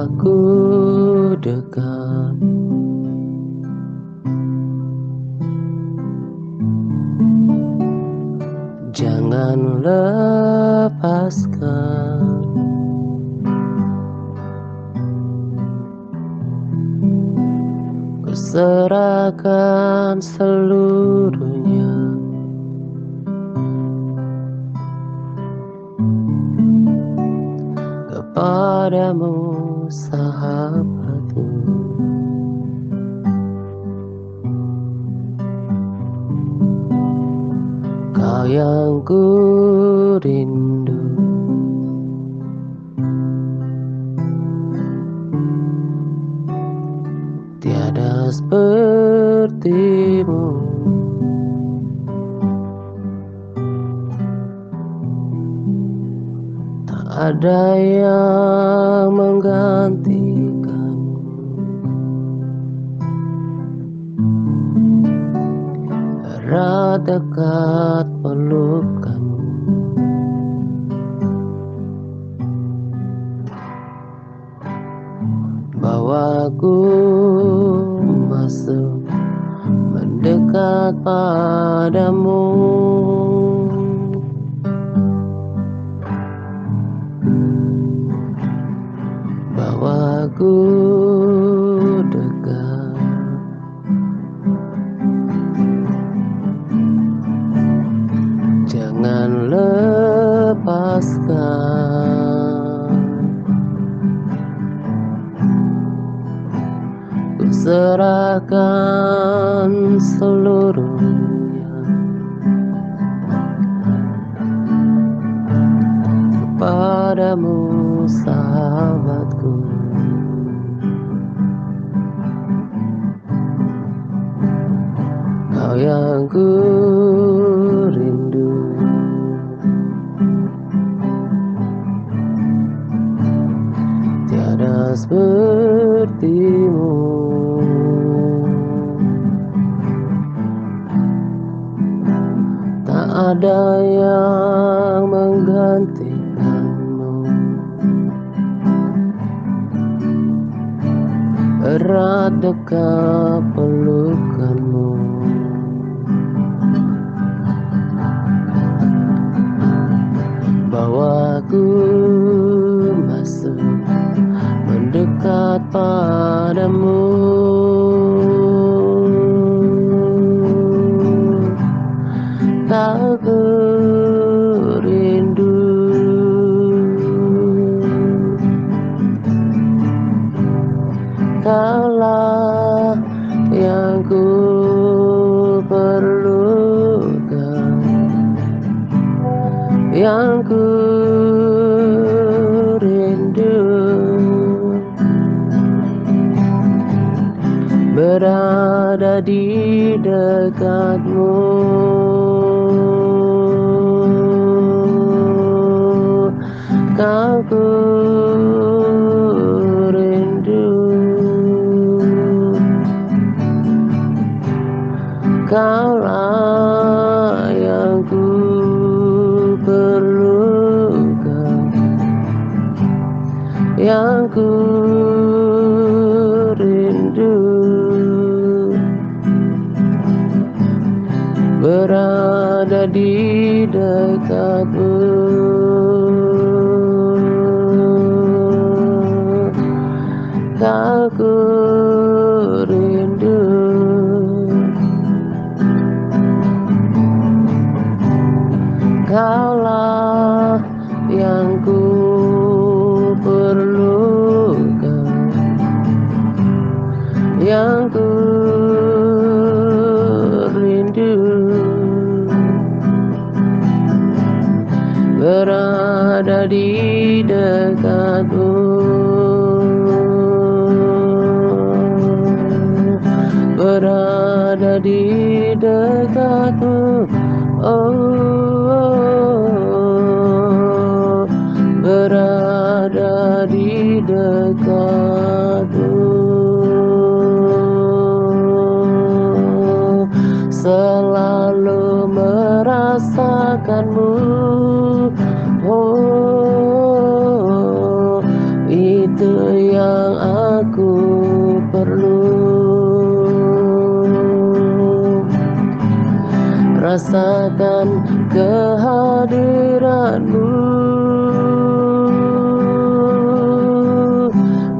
aku dekat. Jangan lepaskan. Ku serahkan seluruhnya kepadamu, sahabatku. Kau yang ku rindu, tiada sepertimu. Tak ada yang menggantikanmu. Erat dekat pelukkanmu. Bawaku masuk, mendekat padamu. Bawaku dekat. Jangan lepaskan. Ku serahkan seluruhnya kepadamu, sahabatku. Kau yang ku rindu, tiada sepertimu. Tak ada yang menggantikanmu. Erat dekat pelukkanmu. Bawaku masuk, mendekat padamu. Tak ku rindu, kaulah yang ku perlukan, yang ku rindu. Berada di dekatmu. Kau ku rindu, kaulah yang ku perlukan, yang ku rindu. Berada di dekatmu. Kau ku rindu, kaulah yang ku perlukan, yang ku rindu. Berada di dekatmu. Berada di dekatmu, oh, berada di dekatmu. Selalu merasakanmu, oh, itu yang merasakan kehadiranmu.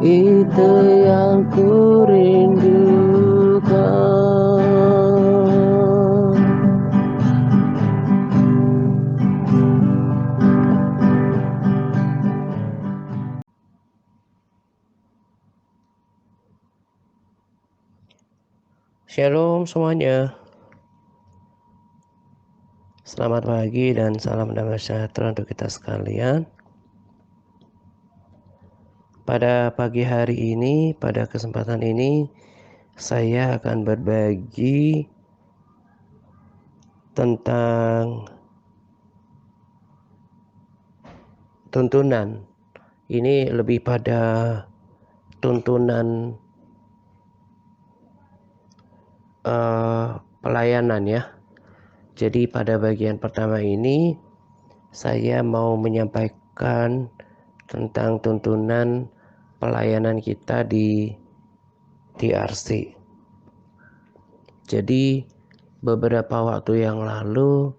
Itu yang ku rindukan. Shalom semuanya. Selamat pagi dan salam damai sejahtera untuk kita sekalian. Pada pagi hari ini, pada kesempatan ini, saya akan berbagi tentang tuntunan. Ini lebih pada tuntunan pelayanan ya. Jadi pada bagian pertama ini saya mau menyampaikan tentang tuntunan pelayanan kita di TRC. Jadi beberapa waktu yang lalu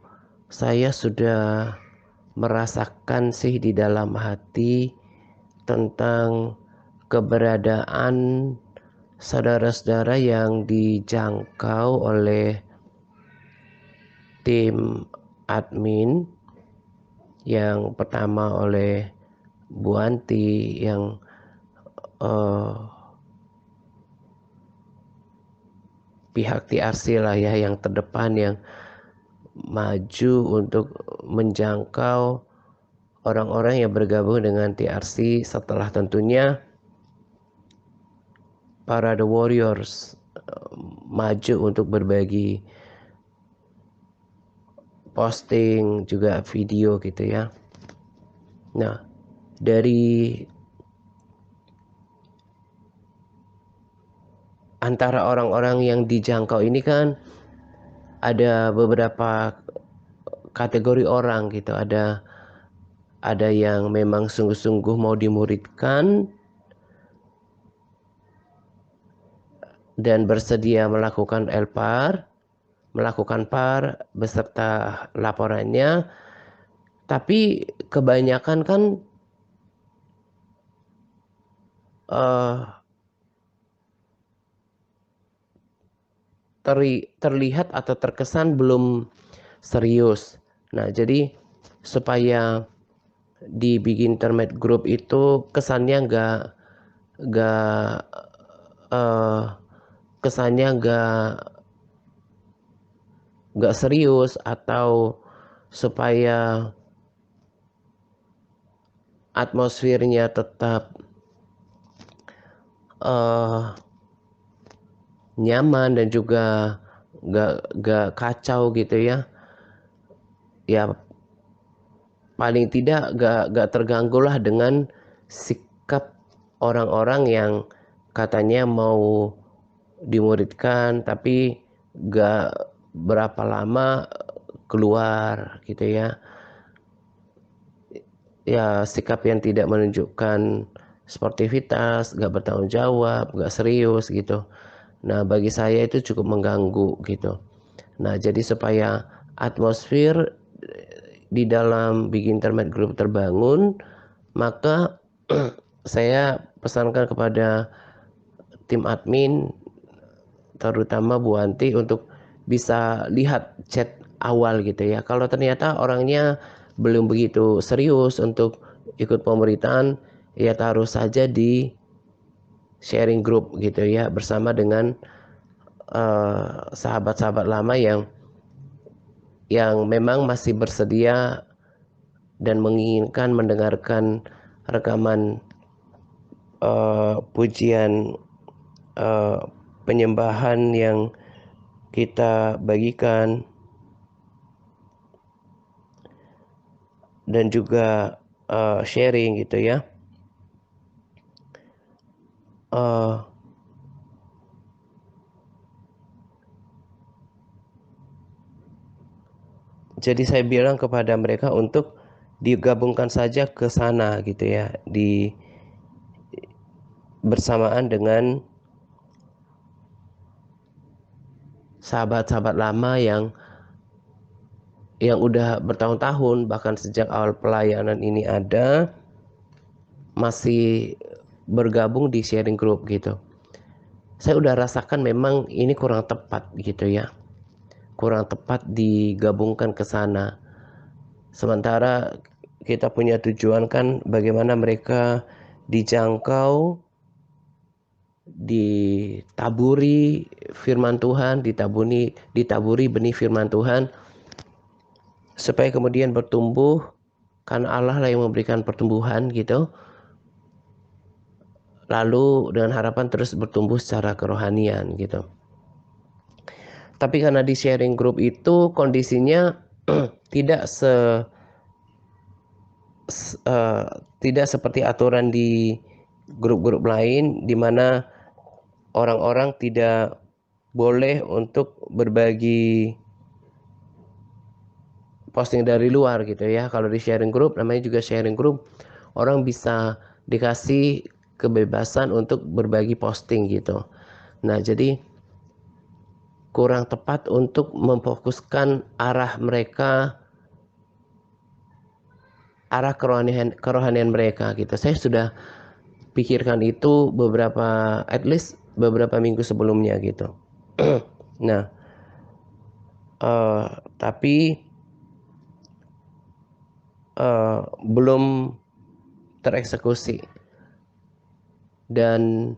saya sudah merasakan sih di dalam hati tentang keberadaan saudara-saudara yang dijangkau oleh tim admin. Yang pertama oleh Bu Anti, yang pihak TRC lah ya, yang terdepan, yang maju untuk menjangkau orang-orang yang bergabung dengan TRC, setelah tentunya para The Warriors maju untuk berbagi posting juga video gitu ya. Nah, dari antara orang-orang yang dijangkau ini kan ada beberapa kategori orang gitu. Ada yang memang sungguh-sungguh mau dimuridkan dan bersedia melakukan melakukan PAR beserta laporannya. Tapi kebanyakan kan terlihat atau terkesan belum serius. Nah, jadi supaya di Big Internet Group itu kesannya nggak serius, atau supaya atmosfernya tetap nyaman dan juga nggak kacau gitu ya. Ya paling tidak nggak terganggu lah dengan sikap orang-orang yang katanya mau dimuridkan tapi nggak berapa lama keluar gitu ya. Ya sikap yang tidak menunjukkan sportivitas, nggak bertanggung jawab, nggak serius gitu. Nah, bagi saya itu cukup mengganggu gitu. Nah, jadi supaya atmosfer di dalam Big Internet Group terbangun, maka saya pesankan kepada tim admin, terutama Bu Anti, untuk bisa lihat chat awal gitu ya. Kalau ternyata orangnya belum begitu serius untuk ikut pemerintahan, ya taruh saja di sharing group gitu ya, bersama dengan sahabat-sahabat lama yang memang masih bersedia dan menginginkan mendengarkan rekaman pujian penyembahan yang kita bagikan, dan juga sharing gitu ya. Jadi saya bilang kepada mereka untuk digabungkan saja ke sana gitu ya, bersamaan dengan sahabat-sahabat lama yang yang udah bertahun-tahun, bahkan sejak awal pelayanan ini ada, masih bergabung di sharing group gitu. Saya udah rasakan memang ini kurang tepat gitu ya. Kurang tepat digabungkan ke sana. Sementara kita punya tujuan kan bagaimana mereka dijangkau, ditaburi firman Tuhan, ditaburi benih firman Tuhan supaya kemudian bertumbuh, karena Allah lah yang memberikan pertumbuhan gitu. Lalu dengan harapan terus bertumbuh secara kerohanian gitu. Tapi karena di sharing group itu kondisinya tidak tidak seperti aturan di grup-grup lain, di mana orang-orang tidak boleh untuk berbagi posting dari luar gitu ya. Kalau di sharing group, namanya juga sharing group, orang bisa dikasih kebebasan untuk berbagi posting gitu. Nah, jadi kurang tepat untuk memfokuskan arah mereka, arah kerohanian mereka gitu. Saya sudah pikirkan itu at least beberapa minggu sebelumnya gitu. Nah, tapi belum tereksekusi. Dan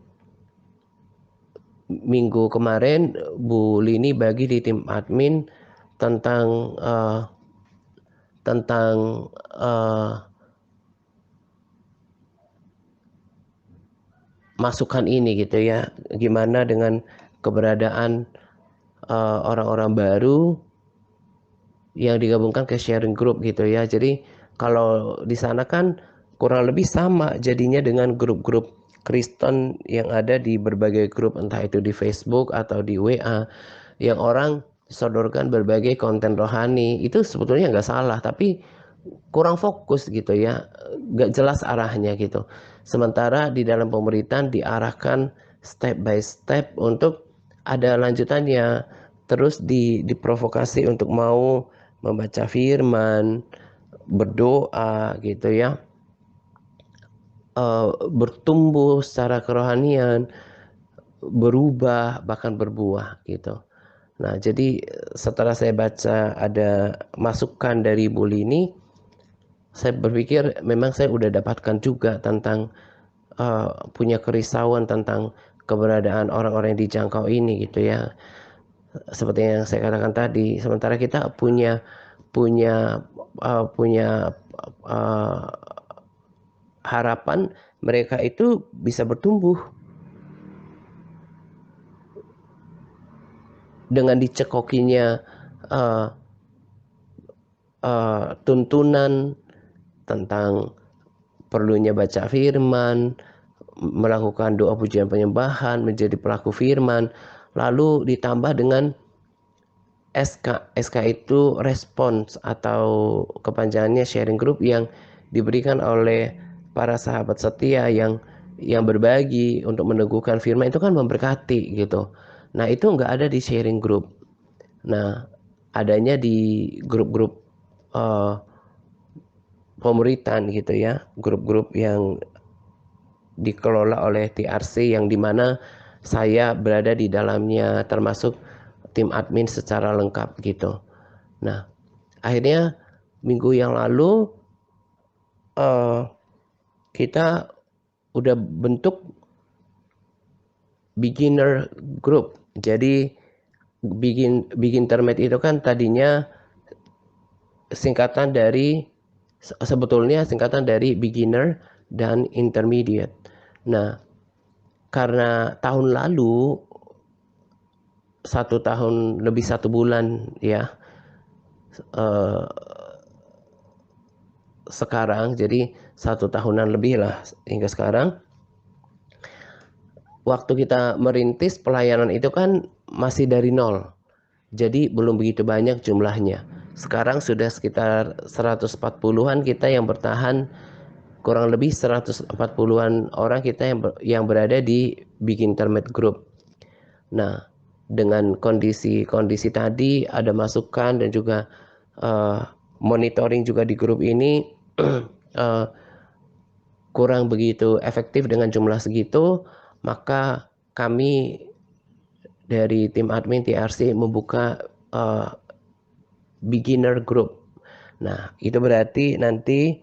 minggu kemarin Bu Lini bagi di tim admin tentang masukan ini gitu ya, gimana dengan keberadaan orang-orang baru yang digabungkan ke sharing group gitu ya. Jadi kalau di sana kan kurang lebih sama jadinya dengan grup-grup Kristen yang ada di berbagai grup, entah itu di Facebook atau di WA, yang orang sodorkan berbagai konten rohani. Itu sebetulnya nggak salah, tapi kurang fokus gitu ya, nggak jelas arahnya gitu. Sementara di dalam pemerintahan diarahkan step by step untuk ada lanjutannya, terus diprovokasi untuk mau membaca firman, berdoa gitu ya, bertumbuh secara kerohanian, berubah bahkan berbuah gitu. Nah, jadi setelah saya baca ada masukan dari Bu Lini, saya berpikir memang saya udah dapatkan juga tentang punya kerisauan tentang keberadaan orang-orang yang dijangkau ini gitu ya. Seperti yang saya katakan tadi, sementara kita punya punya punya harapan mereka itu bisa bertumbuh dengan dicekokinya uh, tuntunan tentang perlunya baca firman, melakukan doa pujian penyembahan, menjadi pelaku firman, lalu ditambah dengan SK. SK itu respons atau kepanjangannya sharing group yang diberikan oleh para sahabat setia yang berbagi untuk meneguhkan firman, itu kan memberkati gitu. Nah, itu nggak ada di sharing group. Nah, adanya di grup-grup pemuritan gitu ya, grup-grup yang dikelola oleh TRC yang dimana saya berada di dalamnya, termasuk tim admin secara lengkap gitu. Nah, akhirnya minggu yang lalu kita udah bentuk beginner group. Jadi begin intermediate itu kan tadinya sebetulnya singkatan dari beginner dan intermediate. Nah, karena tahun lalu 1 tahun lebih 1 bulan ya, sekarang jadi 1 tahunan lebih lah hingga sekarang. Waktu kita merintis pelayanan itu kan masih dari nol, jadi belum begitu banyak jumlahnya. Sekarang sudah sekitar 140-an kita yang bertahan, kurang lebih 140-an orang kita yang berada di Big Internet Group. Nah, dengan kondisi tadi ada masukan dan juga monitoring juga di grup ini kurang begitu efektif dengan jumlah segitu, maka kami dari tim admin TRC membuka beginner group. Nah, itu berarti nanti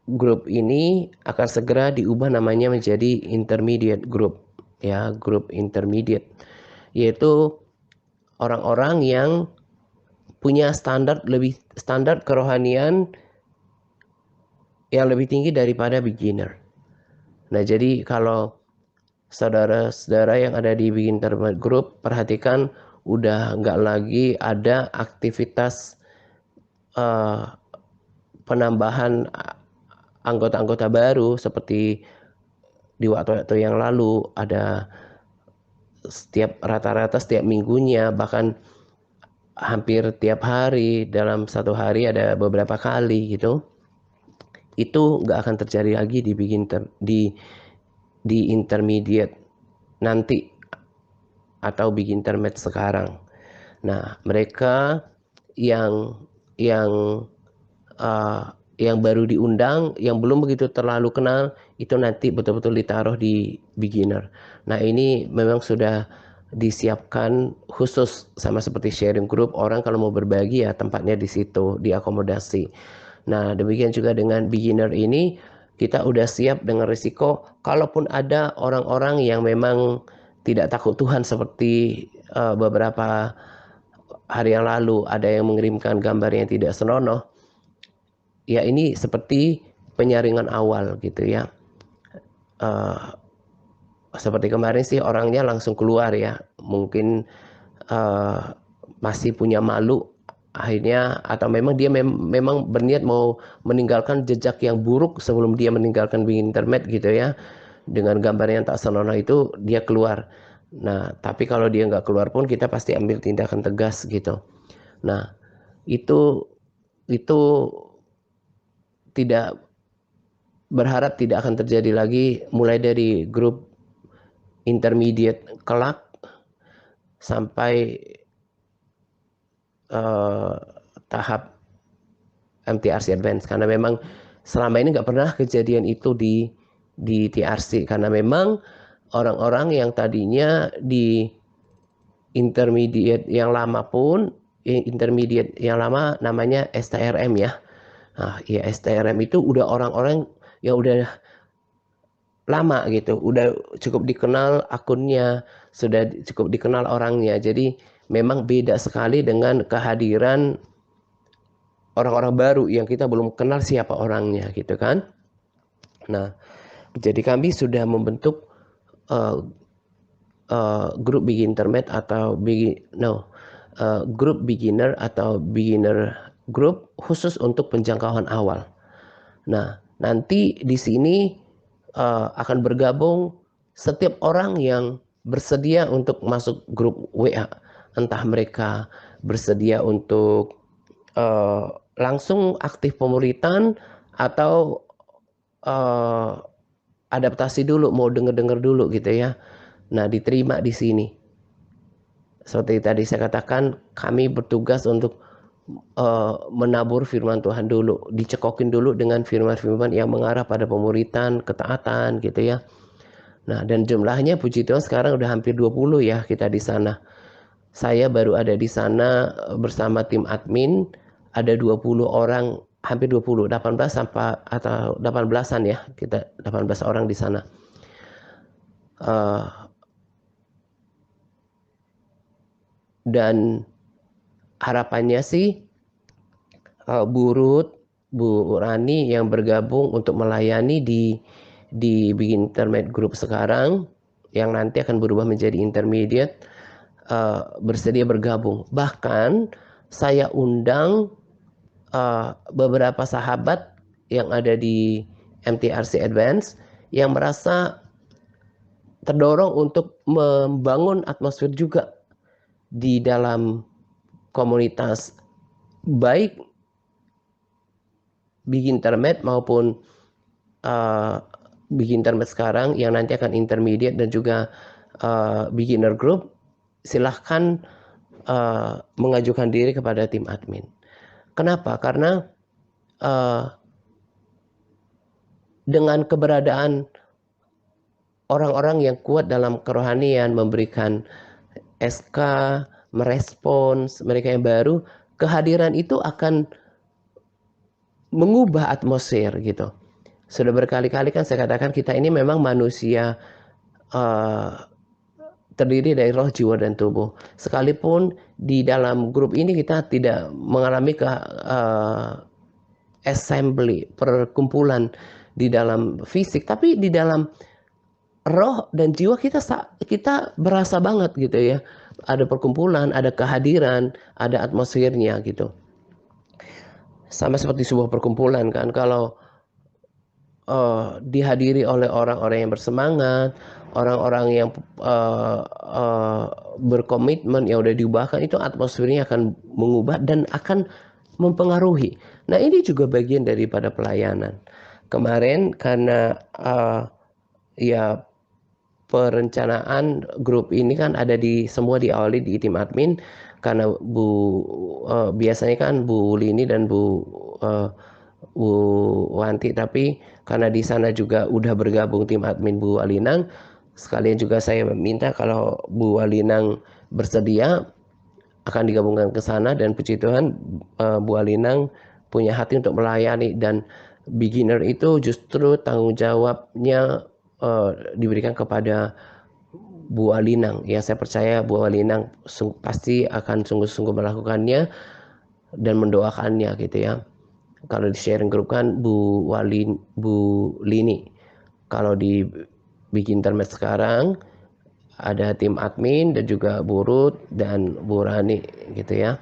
grup ini akan segera diubah namanya menjadi intermediate group, ya, grup intermediate, yaitu orang-orang yang punya standar kerohanian yang lebih tinggi daripada beginner. Nah, jadi kalau saudara-saudara yang ada di beginner group, perhatikan udah nggak lagi ada aktivitas penambahan anggota-anggota baru seperti di waktu-waktu yang lalu, ada rata-rata setiap minggunya, bahkan hampir tiap hari, dalam satu hari ada beberapa kali gitu. Itu nggak akan terjadi lagi di intermediate nanti atau beginner sekarang. Nah, mereka yang baru diundang, yang belum begitu terlalu kenal, itu nanti betul-betul ditaruh di beginner. Nah, ini memang sudah disiapkan khusus, sama seperti sharing group, orang kalau mau berbagi ya tempatnya di situ, diakomodasi. Nah, demikian juga dengan beginner ini, kita udah siap dengan risiko kalaupun ada orang-orang yang memang tidak takut Tuhan seperti beberapa hari yang lalu ada yang mengirimkan gambar yang tidak senonoh. Ya, ini seperti penyaringan awal gitu ya. Seperti kemarin sih orangnya langsung keluar ya, mungkin masih punya malu akhirnya, atau memang dia memang berniat mau meninggalkan jejak yang buruk sebelum dia meninggalkan internet gitu ya, dengan gambar yang tak senonoh itu dia keluar. Nah, tapi kalau dia nggak keluar pun kita pasti ambil tindakan tegas gitu. Nah, itu tidak, berharap tidak akan terjadi lagi mulai dari grup intermediate kelak sampai tahap MTRC Advance, karena memang selama ini nggak pernah kejadian itu di TRC, karena memang orang-orang yang tadinya di intermediate yang lama pun, intermediate yang lama namanya STRM ya. Nah, ya STRM itu udah orang-orang yang udah lama gitu, udah cukup dikenal akunnya, sudah cukup dikenal orangnya. Jadi memang beda sekali dengan kehadiran orang-orang baru yang kita belum kenal siapa orangnya gitu kan. Nah, jadi kami sudah membentuk grup intermediate atau grup beginner atau beginner group khusus untuk penjangkauan awal. Nah, nanti di sini akan bergabung setiap orang yang bersedia untuk masuk grup WA, entah mereka bersedia untuk langsung aktif pemuritan atau adaptasi dulu, mau denger-denger dulu gitu ya. Nah, diterima di sini. Seperti tadi saya katakan, kami bertugas untuk menabur firman Tuhan dulu, dicekokin dulu dengan firman-firman yang mengarah pada pemuritan, ketaatan gitu ya. Nah, dan jumlahnya puji Tuhan sekarang udah hampir 20 ya kita di sana. Saya baru ada di sana bersama tim admin, ada 20 orang, hampir 20, 18 sampai atau 18-an ya, kita 18 orang di sana. Dan harapannya sih Bu Ruth, Bu Rani yang bergabung untuk melayani di intermediate group sekarang, yang nanti akan berubah menjadi intermediate, bersedia bergabung. Bahkan saya undang beberapa sahabat yang ada di MTRC Advance yang merasa terdorong untuk membangun atmosfer juga di dalam komunitas, baik intermediate maupun intermediate sekarang yang nanti akan intermediate dan juga beginner group. Silahkan mengajukan diri kepada tim admin. Kenapa? Karena dengan keberadaan orang-orang yang kuat dalam kerohanian, memberikan SK, merespons mereka yang baru, kehadiran itu akan mengubah atmosfer gitu. Sudah berkali-kali kan saya katakan kita ini memang manusia terdiri dari roh, jiwa, dan tubuh. Sekalipun di dalam grup ini kita tidak mengalami assembly, perkumpulan di dalam fisik, tapi di dalam roh dan jiwa kita berasa banget gitu ya. Ada perkumpulan, ada kehadiran, ada atmosfernya gitu. Sama seperti sebuah perkumpulan kan, kalau dihadiri oleh orang-orang yang bersemangat, orang-orang yang berkomitmen yang udah diubahkan, itu atmosfernya akan mengubah dan akan mempengaruhi. Nah, ini juga bagian daripada pelayanan. Kemarin karena ya perencanaan grup ini kan ada semua diawali di tim admin, karena biasanya kan Bu Lini dan Bu Wanti, tapi karena di sana juga udah bergabung tim admin Bu Alinang, sekalian juga saya minta kalau Bu Alinang bersedia akan digabungkan ke sana, dan puji Tuhan Bu Alinang punya hati untuk melayani, dan beginner itu justru tanggung jawabnya diberikan kepada Bu Alinang. Ya, saya percaya Bu Alinang pasti akan sungguh-sungguh melakukannya dan mendoakannya gitu ya. Kalau di sharing group kan Bu Lini. Kalau di Bikin Internet sekarang ada tim admin dan juga Bu Ruth dan Bu Rani gitu ya.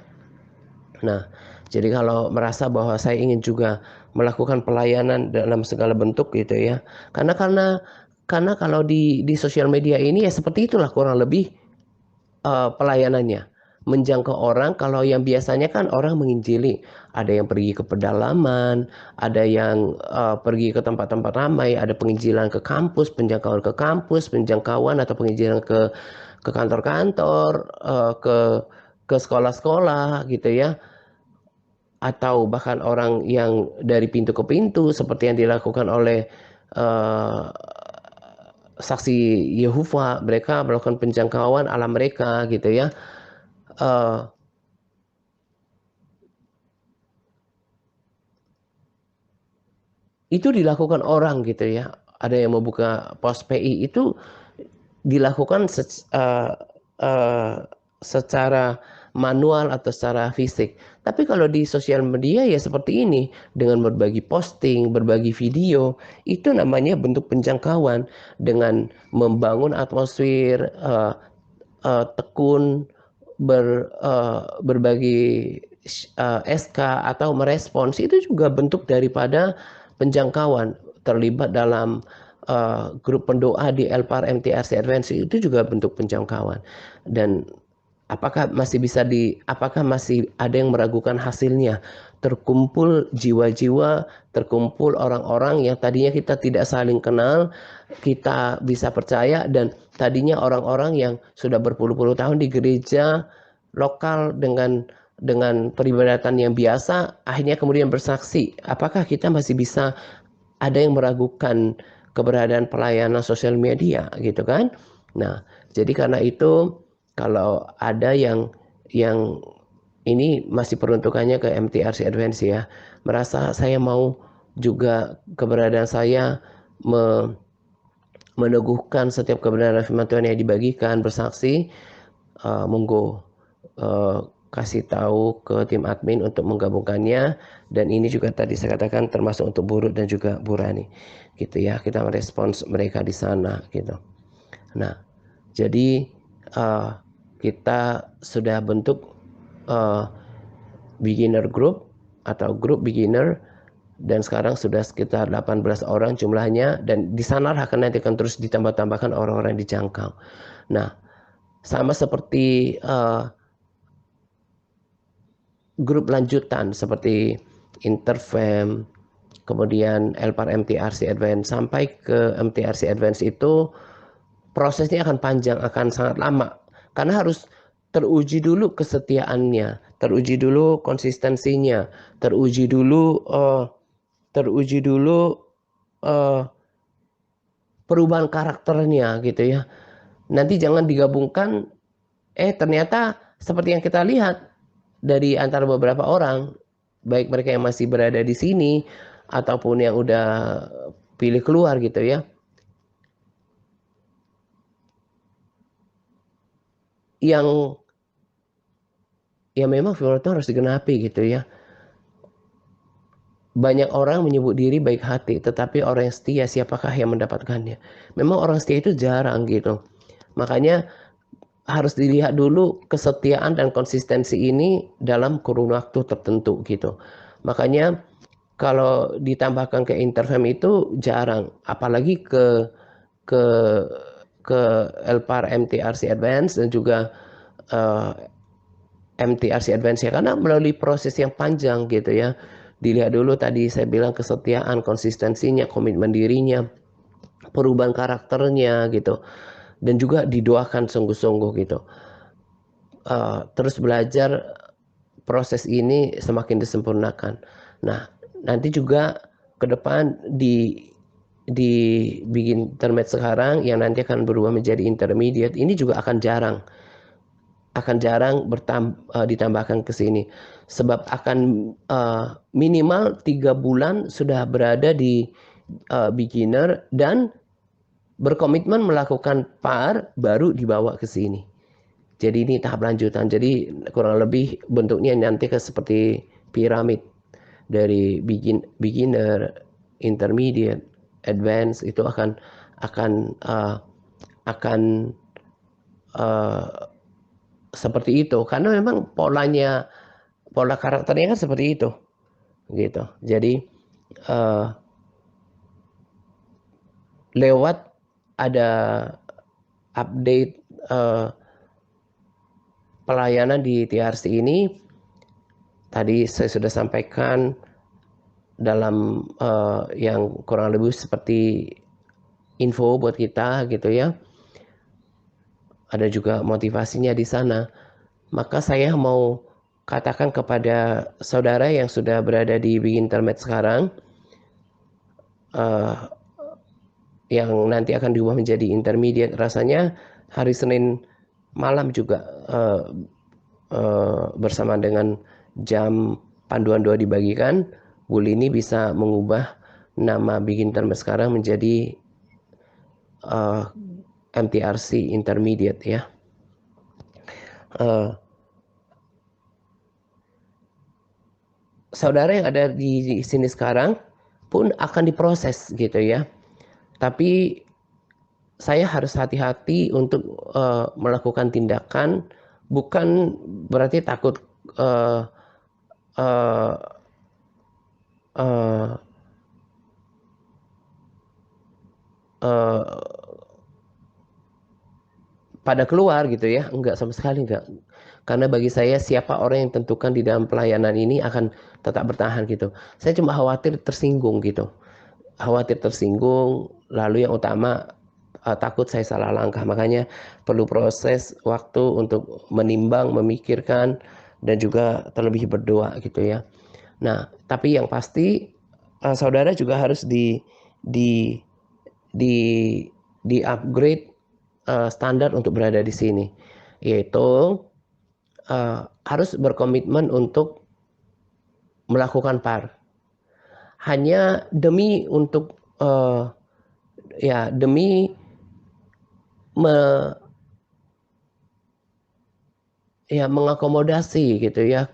Nah, jadi kalau merasa bahwa saya ingin juga melakukan pelayanan dalam segala bentuk gitu ya. Karena kalau di sosial media ini ya seperti itulah kurang lebih pelayanannya, menjangkau orang. Kalau yang biasanya kan orang menginjili, ada yang pergi ke pedalaman, ada yang pergi ke tempat-tempat ramai, ada penginjilan ke kampus, penjangkauan atau penginjilan ke kantor-kantor, ke sekolah-sekolah gitu ya, atau bahkan orang yang dari pintu ke pintu seperti yang dilakukan oleh saksi Yehova. Mereka melakukan penjangkauan ala mereka gitu ya. Itu dilakukan orang gitu ya. Ada yang membuka pos PI, itu dilakukan secara manual atau secara fisik. Tapi kalau di sosial media ya seperti ini, dengan berbagi posting, berbagi video, itu namanya bentuk penjangkauan dengan membangun atmosfer tekun, berbagi SK atau merespons. Itu juga bentuk daripada penjangkauan. Terlibat dalam grup pendoa di Elpar MTRC Advance, itu juga bentuk penjangkauan. Dan apakah masih ada yang meragukan hasilnya? Terkumpul jiwa-jiwa, terkumpul orang-orang yang tadinya kita tidak saling kenal, kita bisa percaya, dan tadinya orang-orang yang sudah berpuluh-puluh tahun di gereja lokal dengan peribadatan yang biasa, akhirnya kemudian bersaksi. Apakah kita masih bisa ada yang meragukan keberadaan pelayanan sosial media gitu kan? Nah, jadi karena itu kalau ada yang ini masih peruntukannya ke MTRC Advance ya, merasa saya mau juga keberadaan saya meneguhkan setiap kebenaran firman Tuhan yang dibagikan, bersaksi, monggo kasih tahu ke tim admin untuk menggabungkannya. Dan ini juga tadi saya katakan termasuk untuk Bu Ruth dan juga Bu Rani gitu ya, kita merespons mereka di sana gitu. Nah, jadi kita sudah bentuk beginner group atau grup beginner, dan sekarang sudah sekitar 18 orang jumlahnya, dan di sana akan nanti akan terus ditambah-tambahkan orang-orang yang dijangkau. Nah, sama seperti grup lanjutan seperti Interfam, kemudian Elpar MTRC Advance sampai ke MTRC Advance, itu prosesnya akan panjang, akan sangat lama, karena harus teruji dulu kesetiaannya, teruji dulu konsistensinya, teruji dulu eh, perubahan karakternya gitu ya. Nanti jangan digabungkan, ternyata seperti yang kita lihat dari antara beberapa orang, baik mereka yang masih berada di sini ataupun yang udah pilih keluar gitu ya, yang ya memang firman Tuhan harus digenapi gitu ya. Banyak orang menyebut diri baik hati, tetapi orang yang setia siapakah yang mendapatkannya? Memang orang setia itu jarang gitu. Makanya harus dilihat dulu kesetiaan dan konsistensi ini dalam kurun waktu tertentu gitu. Makanya kalau ditambahkan ke Interfam itu jarang, apalagi ke ke Elpar MTRC Advance dan juga uh, MTRC Advance ya, karena melalui proses yang panjang gitu ya. Dilihat dulu tadi saya bilang kesetiaan, konsistensinya, komitmen dirinya, perubahan karakternya gitu, dan juga didoakan sungguh-sungguh gitu. Terus belajar proses ini semakin disempurnakan. Nah, nanti juga ke depan di bikin intermediate sekarang yang nanti akan berubah menjadi intermediate ini juga akan jarang ditambahkan ke sini, sebab akan minimal 3 bulan sudah berada di beginner dan berkomitmen melakukan par baru dibawa ke sini. Jadi ini tahap lanjutan. Jadi kurang lebih bentuknya nanti seperti piramid dari beginner, intermediate, advance itu akan uh, seperti itu karena memang pola karakternya kan seperti itu gitu. Jadi uh, lewat ada update pelayanan di TRC ini tadi saya sudah sampaikan dalam yang kurang lebih seperti info buat kita gitu ya. Ada juga motivasinya di sana. Maka saya mau katakan kepada saudara yang sudah berada di Big Internet sekarang, yang nanti akan diubah menjadi intermediate, rasanya hari Senin malam juga bersama dengan jam panduan doa dibagikan, Bu Lini bisa mengubah nama Big Internet sekarang menjadi MTRC Intermediate ya. Saudara yang ada di sini sekarang pun akan diproses gitu ya. Tapi saya harus hati-hati untuk melakukan tindakan, bukan berarti takut uh, uh, uh, uh, pada keluar gitu ya, enggak, sama sekali enggak. Karena bagi saya siapa orang yang tentukan di dalam pelayanan ini akan tetap bertahan gitu. Saya cuma khawatir tersinggung gitu. Khawatir tersinggung, lalu yang utama takut saya salah langkah. Makanya perlu proses waktu untuk menimbang, memikirkan, dan juga terlebih berdoa gitu ya. Nah, tapi yang pasti saudara juga harus di di di upgrade standar untuk berada di sini, yaitu harus berkomitmen untuk melakukan par hanya demi untuk demi mengakomodasi gitu ya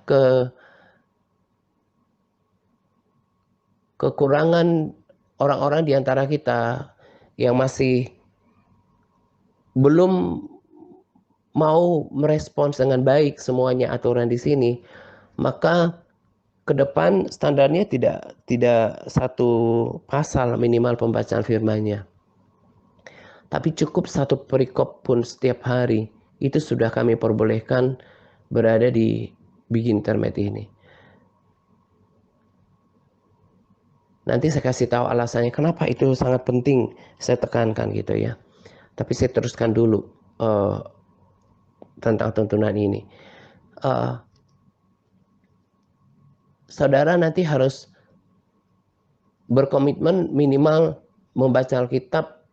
kekurangan orang-orang di antara kita yang masih belum mau merespons dengan baik semuanya aturan di sini, maka ke depan standarnya tidak satu pasal minimal pembacaan firman-Nya. Tapi cukup satu perikop pun setiap hari itu sudah kami perbolehkan berada di Big Internet ini. Nanti saya kasih tahu alasannya kenapa itu sangat penting saya tekankan gitu ya. Tapi saya teruskan dulu tentang tuntunan ini. Saudara nanti harus berkomitmen minimal membaca Alkitab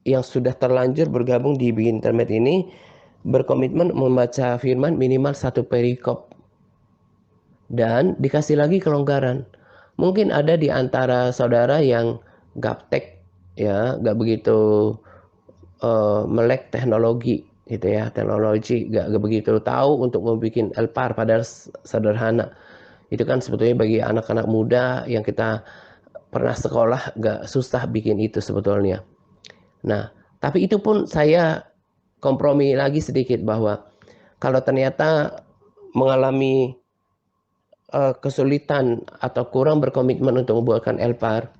yang sudah terlanjur bergabung di internet ini, berkomitmen membaca firman minimal 1 perikop. Dan dikasih lagi kelonggaran. Mungkin ada di antara saudara yang gaptek, ya, nggak begitu melek teknologi gitu ya, teknologi nggak begitu tahu untuk membuat elpar padahal sederhana. Itu kan sebetulnya bagi anak-anak muda yang kita pernah sekolah nggak susah bikin itu sebetulnya. Nah, tapi itu pun saya kompromi lagi sedikit bahwa kalau ternyata mengalami kesulitan atau kurang berkomitmen untuk membuatkan elpar,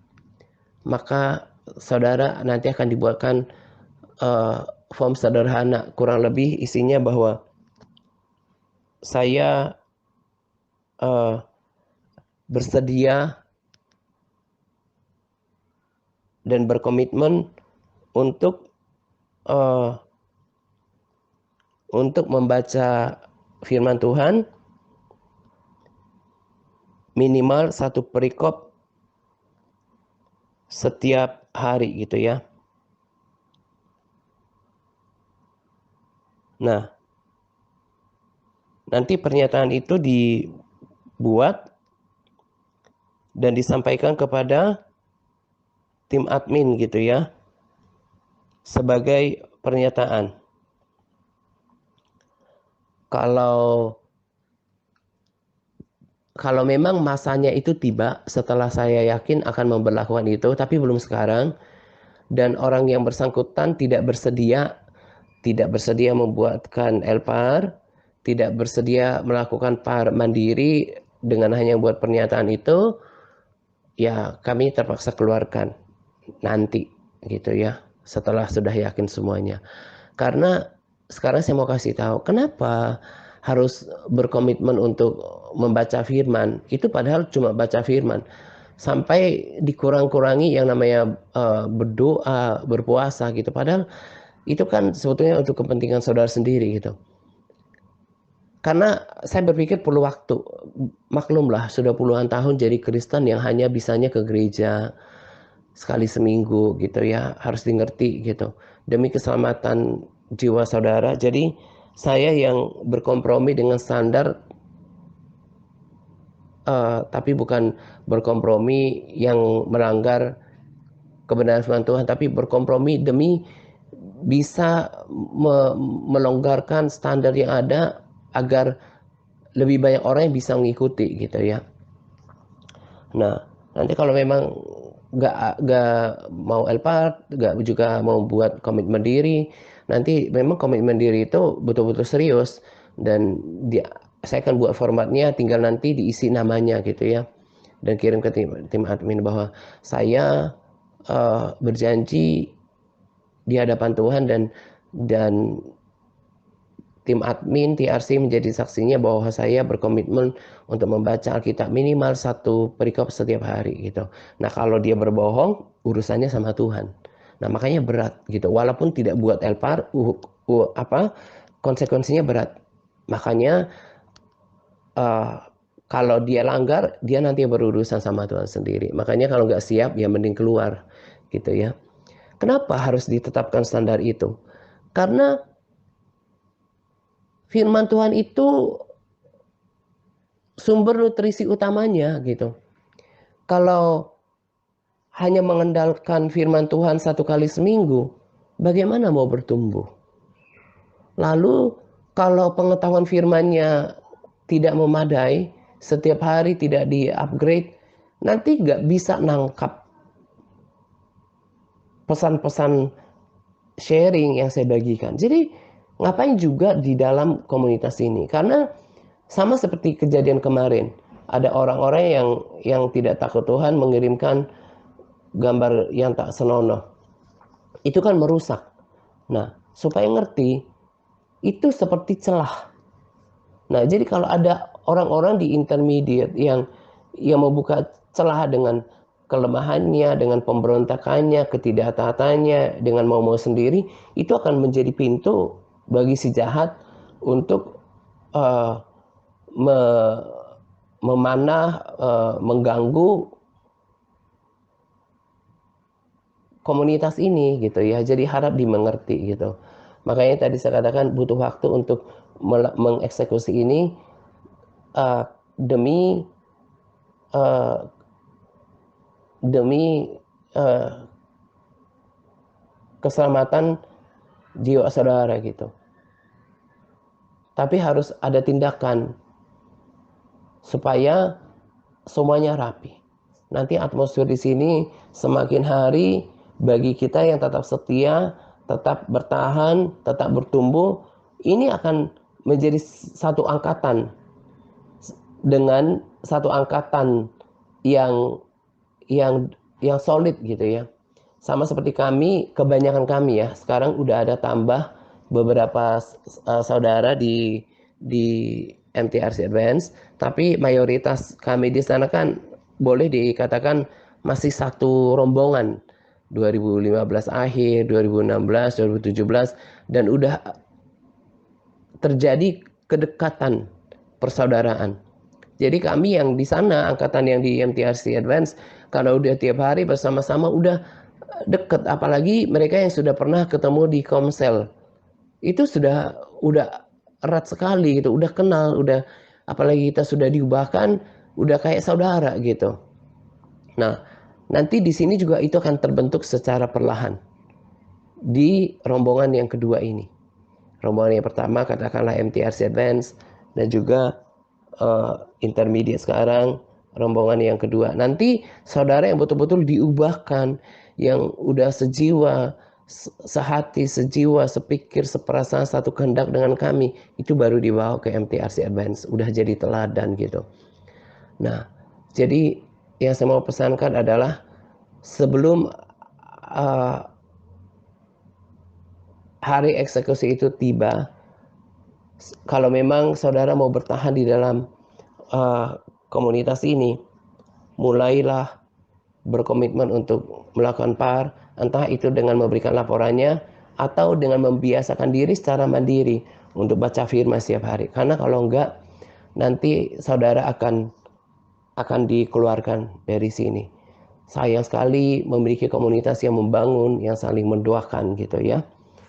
maka saudara nanti akan dibuatkan form sederhana, kurang lebih isinya bahwa saya bersedia dan berkomitmen untuk membaca firman Tuhan minimal 1 perikop setiap hari gitu ya. Nah, nanti pernyataan itu dibuat dan disampaikan kepada tim admin gitu ya, sebagai pernyataan. Kalau memang masanya itu tiba setelah saya yakin akan memberlakukan itu, tapi belum sekarang, dan orang yang bersangkutan tidak bersedia membuatkan elpar, tidak bersedia melakukan par mandiri dengan hanya buat pernyataan itu, ya kami terpaksa keluarkan nanti gitu ya, setelah sudah yakin semuanya. Karena sekarang saya mau kasih tahu kenapa harus berkomitmen untuk membaca firman. Itu padahal cuma baca firman. Sampai dikurang-kurangi yang namanya berdoa, berpuasa gitu. Padahal itu kan sebetulnya untuk kepentingan saudara sendiri gitu. Karena saya berpikir perlu waktu. Maklumlah sudah puluhan tahun jadi Kristen yang hanya bisanya ke gereja sekali seminggu gitu ya, harus dimengerti gitu, demi keselamatan jiwa saudara. Jadi saya yang berkompromi dengan standar, tapi bukan berkompromi yang melanggar kebenaran firman Tuhan, tapi berkompromi demi bisa melonggarkan standar yang ada agar lebih banyak orang yang bisa mengikuti gitu ya. Nah, nanti kalau memang nggak mau elpar, nggak juga mau buat komitmen diri, nanti memang komitmen diri itu betul-betul serius, dan saya akan buat formatnya, tinggal nanti diisi namanya gitu ya, dan kirim ke tim admin bahwa saya berjanji di hadapan Tuhan, dan tim admin TRC menjadi saksinya bahwa saya berkomitmen untuk membaca Alkitab minimal 1 perikop setiap hari gitu. Nah, kalau dia berbohong, urusannya sama Tuhan. Nah, makanya berat gitu. Walaupun tidak buat elpar, konsekuensinya berat. Makanya kalau dia langgar, dia nanti berurusan sama Tuhan sendiri. Makanya kalau nggak siap, ya mending keluar gitu ya. Kenapa harus ditetapkan standar itu? Karena firman Tuhan itu sumber nutrisi utamanya gitu. Kalau hanya mengandalkan firman Tuhan 1 kali seminggu, bagaimana mau bertumbuh? Lalu kalau pengetahuan firman-Nya tidak memadai, setiap hari tidak di-upgrade, nanti nggak bisa nangkap pesan-pesan sharing yang saya bagikan. Jadi ngapain juga di dalam komunitas ini? Karena sama seperti kejadian kemarin, ada orang-orang yang tidak takut Tuhan mengirimkan gambar yang tak senonoh. Itu kan merusak. Nah, supaya ngerti, itu seperti celah. Nah, jadi kalau ada orang-orang di intermediate yang membuka celah dengan kelemahannya, dengan pemberontakannya, ketidaktaatannya, dengan mau-mau sendiri, itu akan menjadi pintu bagi si jahat untuk uh, me memanah, mengganggu komunitas ini gitu ya. Jadi harap dimengerti gitu. Makanya tadi saya katakan butuh waktu untuk mengeksekusi ini uh, demi uh, demi uh, keselamatan jiwa saudara gitu. Tapi harus ada tindakan supaya semuanya rapi. Nanti atmosfer di sini semakin hari bagi kita yang tetap setia, tetap bertahan, tetap bertumbuh, ini akan menjadi satu angkatan dengan satu angkatan yang yang solid gitu ya. Sama seperti kami, kebanyakan kami ya, sekarang udah ada tambah beberapa saudara di MTRC Advance, tapi mayoritas kami di sana kan boleh dikatakan masih satu rombongan. 2015 akhir, 2016, 2017, dan udah terjadi kedekatan persaudaraan. Jadi kami yang di sana, angkatan yang di MTRC Advance, kalau udah tiap hari bersama-sama udah deket. Apalagi mereka yang sudah pernah ketemu di Komsel, itu udah erat sekali gitu, udah kenal, udah apalagi kita sudah diubahkan, udah kayak saudara gitu. Nah, nanti di sini juga itu akan terbentuk secara perlahan di rombongan yang kedua ini. Rombongan yang pertama katakanlah MTRC Advance dan juga intermediate sekarang, rombongan yang kedua. Nanti saudara yang betul-betul diubahkan, yang udah sejiwa, sehati, sejiwa, sepikir, seperasaan, satu kehendak dengan kami, itu baru dibawa ke MTRC Advance, udah jadi teladan gitu. Nah, jadi yang saya mau pesankan adalah sebelum hari eksekusi itu tiba, kalau memang saudara mau bertahan di dalam komunitas ini, mulailah berkomitmen untuk melakukan PAR, entah itu dengan memberikan laporannya atau dengan membiasakan diri secara mandiri untuk baca firman setiap hari. Karena kalau enggak, nanti saudara akan dikeluarkan dari sini. Sayang sekali memiliki komunitas yang membangun, yang saling mendoakan gitu ya.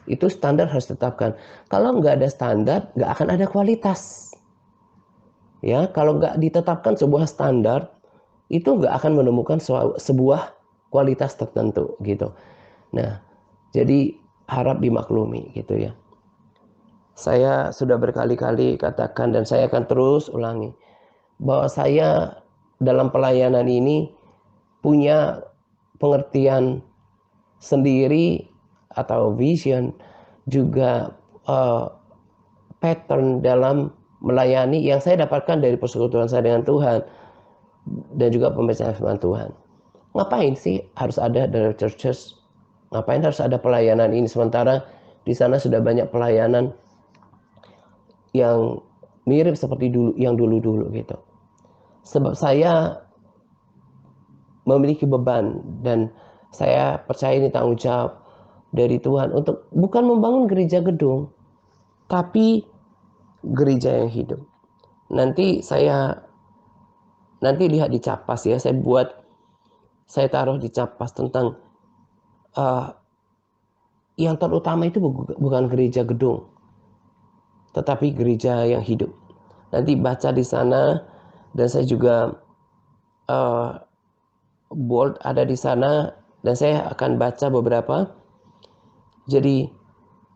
Itu standar harus ditetapkan. Kalau nggak ada standar, nggak akan ada kualitas. Ya, kalau nggak ditetapkan sebuah standar, itu nggak akan menemukan sebuah kualitas tertentu gitu. Nah, jadi harap dimaklumi gitu ya. Saya sudah berkali-kali katakan dan saya akan terus ulangi bahwa saya dalam pelayanan ini punya pengertian sendiri atau vision, juga pattern dalam melayani yang saya dapatkan dari persekutuan saya dengan Tuhan dan juga pembacaan firman Tuhan. Ngapain sih harus ada dari churches? Ngapain harus ada pelayanan ini sementara di sana sudah banyak pelayanan yang mirip seperti dulu gitu. Sebab saya memiliki beban dan saya percaya ini tanggung jawab dari Tuhan untuk bukan membangun gereja gedung, tapi gereja yang hidup. Nanti lihat di Capas ya, saya taruh di Capas tentang yang terutama itu bukan gereja gedung, tetapi gereja yang hidup. Nanti baca di sana, dan saya juga bold ada di sana, dan saya akan baca beberapa. Jadi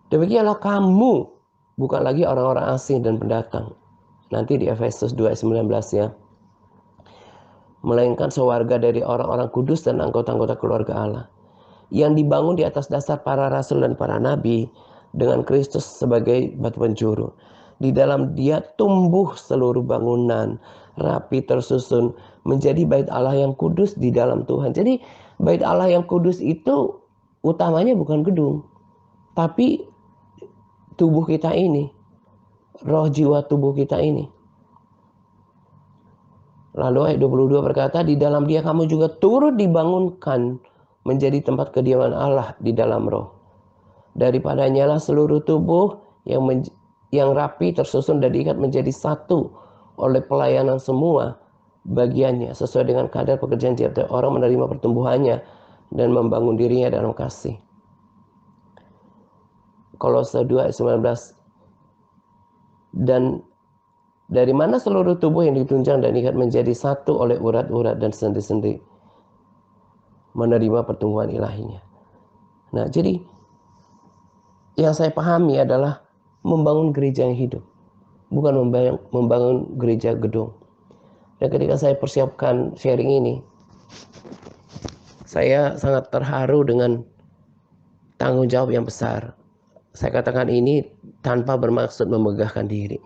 demikianlah kamu, bukan lagi orang-orang asing dan pendatang. Nanti di Efesus 2:19 ya. Melainkan sewarga dari orang-orang kudus dan anggota-anggota keluarga Allah, yang dibangun di atas dasar para rasul dan para nabi, dengan Kristus sebagai batu penjuru. Di dalam Dia tumbuh seluruh bangunan, rapi tersusun, menjadi bait Allah yang kudus di dalam Tuhan. Jadi bait Allah yang kudus itu utamanya bukan gedung, tapi tubuh kita ini, roh jiwa tubuh kita ini. Lalu ayat 22 berkata, di dalam Dia kamu juga turut dibangunkan menjadi tempat kediaman Allah di dalam roh. Daripadanya lah seluruh tubuh yang yang rapi, tersusun dan diikat menjadi satu oleh pelayanan semua bagiannya sesuai dengan kadar pekerjaan tiap-tiap orang menerima pertumbuhannya dan membangun dirinya dalam kasih. Kolose 2 ayat 19. Dan dari mana seluruh tubuh yang ditunjang dan diikat menjadi satu oleh urat-urat dan sendi-sendi menerima pertumbuhan ilahinya. Nah, jadi yang saya pahami adalah membangun gereja yang hidup, bukan membangun gereja gedung. Dan ketika saya persiapkan sharing ini, saya sangat terharu dengan tanggung jawab yang besar. Saya katakan ini tanpa bermaksud memegahkan diri.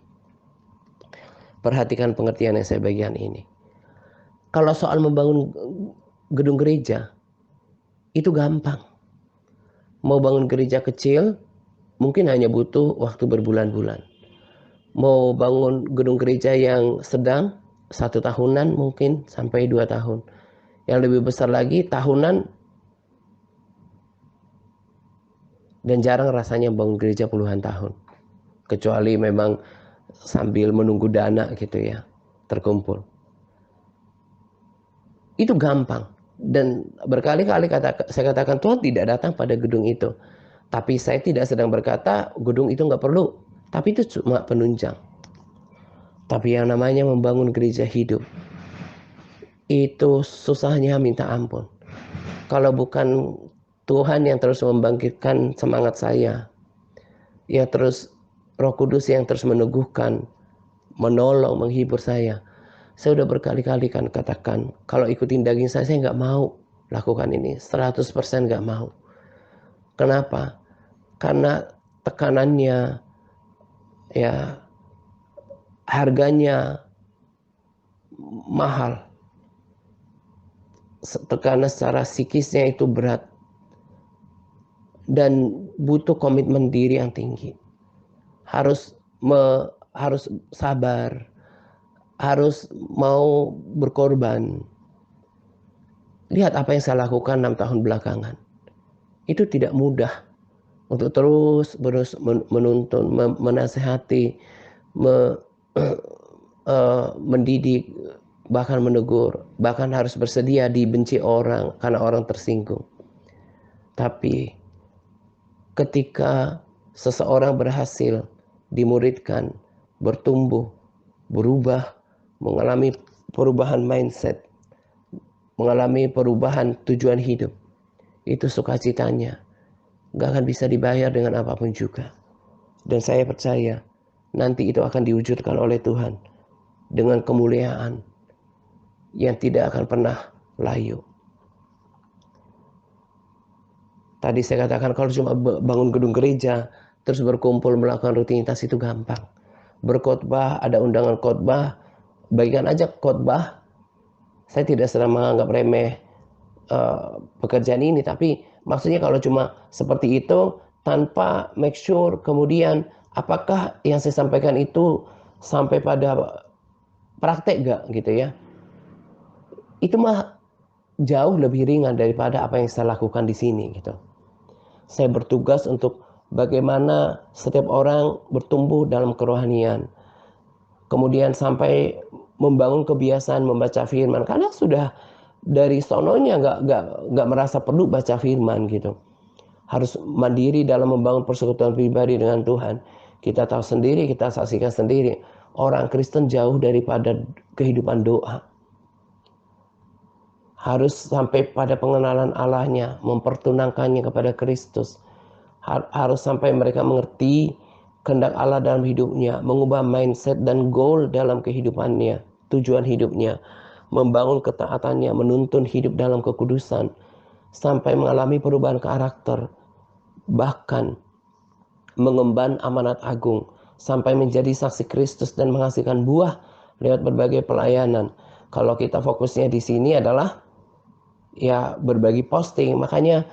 Perhatikan pengertian yang saya bagikan ini. Kalau soal membangun gedung gereja, itu gampang. Mau bangun gereja kecil, mungkin hanya butuh waktu berbulan-bulan. Mau bangun gedung gereja yang sedang, 1 tahunan mungkin sampai 2 tahun. Yang lebih besar lagi, tahunan. Dan jarang rasanya bangun gereja puluhan tahun. Kecuali memang sambil menunggu dana gitu ya, terkumpul. Itu gampang. Dan berkali-kali saya katakan Tuhan tidak datang pada gedung itu. Tapi saya tidak sedang berkata gedung itu nggak perlu. Tapi itu cuma penunjang. Tapi yang namanya membangun gereja hidup, itu susahnya minta ampun. Kalau bukan Tuhan yang terus membangkitkan semangat saya, ya terus Roh Kudus yang terus meneguhkan, menolong, menghibur saya udah berkali-kali kan katakan, kalau ikutin daging saya nggak mau lakukan ini, 100% nggak mau. Kenapa? Karena tekanannya, ya harganya mahal. Tekanan secara psikisnya itu berat. Dan butuh komitmen diri yang tinggi. Harus sabar. Harus mau berkorban. Lihat apa yang saya lakukan 6 tahun belakangan. Itu tidak mudah. Untuk terus menuntun, menasehati, mendidik, bahkan menegur. Bahkan harus bersedia dibenci orang karena orang tersinggung. Tapi ketika seseorang berhasil dimuridkan, bertumbuh, berubah, mengalami perubahan mindset, mengalami perubahan tujuan hidup, itu sukacitanya gak akan bisa dibayar dengan apapun juga. Dan saya percaya nanti itu akan diwujudkan oleh Tuhan dengan kemuliaan yang tidak akan pernah layu. Tadi saya katakan kalau cuma bangun gedung gereja, terus berkumpul melakukan rutinitas itu gampang. Berkhotbah, ada undangan khotbah, bagikan aja khotbah. Saya tidak sedang menganggap remeh pekerjaan ini, tapi maksudnya kalau cuma seperti itu, tanpa make sure kemudian apakah yang saya sampaikan itu sampai pada praktek gak gitu ya. Itu mah jauh lebih ringan daripada apa yang saya lakukan di sini gitu. Saya bertugas untuk bagaimana setiap orang bertumbuh dalam kerohanian. Kemudian sampai membangun kebiasaan membaca firman. Karena sudah dari sononya nggak merasa perlu baca firman gitu. Harus mandiri dalam membangun persekutuan pribadi dengan Tuhan. Kita tahu sendiri, kita saksikan sendiri. Orang Kristen jauh daripada kehidupan doa. Harus sampai pada pengenalan Allahnya, mempertunangkannya kepada Kristus. Harus sampai mereka mengerti kehendak Allah dalam hidupnya, mengubah mindset dan goal dalam kehidupannya, tujuan hidupnya, membangun ketaatannya, menuntun hidup dalam kekudusan, sampai mengalami perubahan karakter, bahkan mengemban amanat agung, sampai menjadi saksi Kristus dan menghasilkan buah lewat berbagai pelayanan. Kalau kita fokusnya di sini adalah ya berbagi posting, makanya